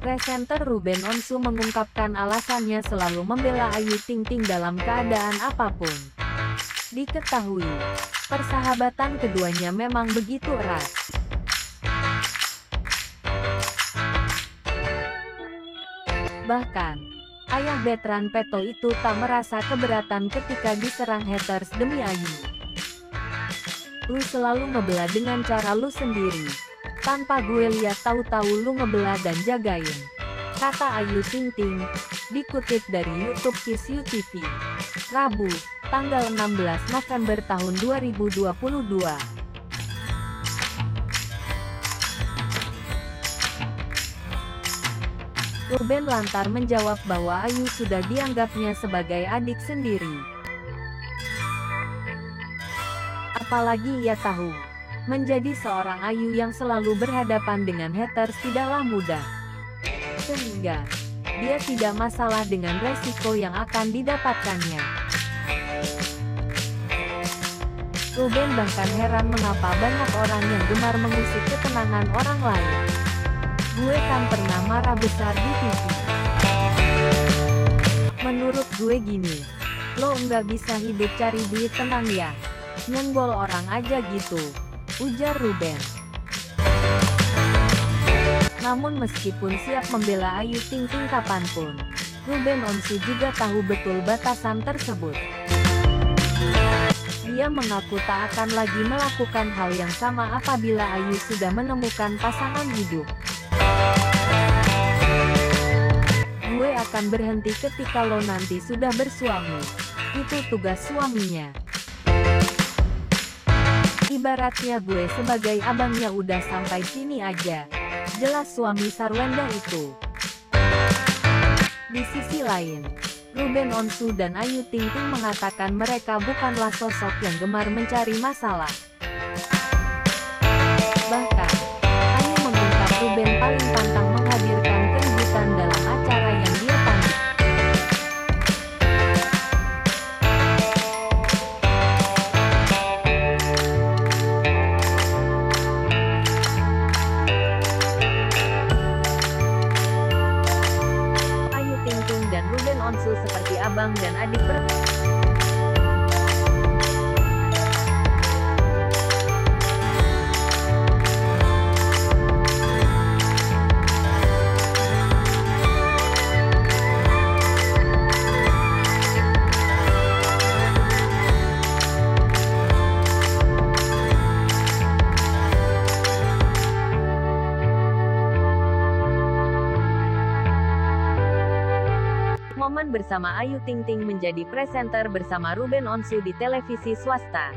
Presenter Ruben Onsu mengungkapkan alasannya selalu membela Ayu Ting Ting dalam keadaan apapun. Diketahui, persahabatan keduanya memang begitu erat. Bahkan, ayah Betran Peto itu tak merasa keberatan ketika diserang haters demi Ayu. "Lu selalu ngebela dengan cara lu sendiri. Tanpa gue lihat tahu-tahu lu ngebela dan jagain," kata Ayu Ting Ting, dikutip dari YouTube Kiss You TV, Rabu, tanggal 16 November tahun 2022. Ruben lantar menjawab bahwa Ayu sudah dianggapnya sebagai adik sendiri. Apalagi ia tahu, menjadi seorang Ayu yang selalu berhadapan dengan haters tidaklah mudah. Sehingga, dia tidak masalah dengan resiko yang akan didapatkannya. Ruben bahkan heran mengapa banyak orang yang gemar mengusik ketenangan orang lain. "Gue kan pernah marah besar di TV. Menurut gue gini, lo nggak bisa hidup cari duit tenang ya, nyenggol orang aja gitu," ujar Ruben. Namun meskipun siap membela Ayu Ting Ting kapanpun, Ruben Onsu juga tahu betul batasan tersebut. Dia mengaku tak akan lagi melakukan hal yang sama apabila Ayu sudah menemukan pasangan hidup. "Gue akan berhenti ketika lo nanti sudah bersuami. Itu tugas suaminya. Ibaratnya gue sebagai abangnya udah sampai sini aja," jelas suami Sarwenda itu. Di sisi lain, Ruben Onsu dan Ayu Ting Ting mengatakan mereka bukanlah sosok yang gemar mencari masalah. Bahkan, Ayu mengungkap Ruben paling pantang menghadirkan keributan dalam acara yang dia pandu. Ayu Ting Ting dan Ruben Onsu seperti abang dan adik Momen bersama Ayu Ting Ting menjadi presenter bersama Ruben Onsu di televisi swasta.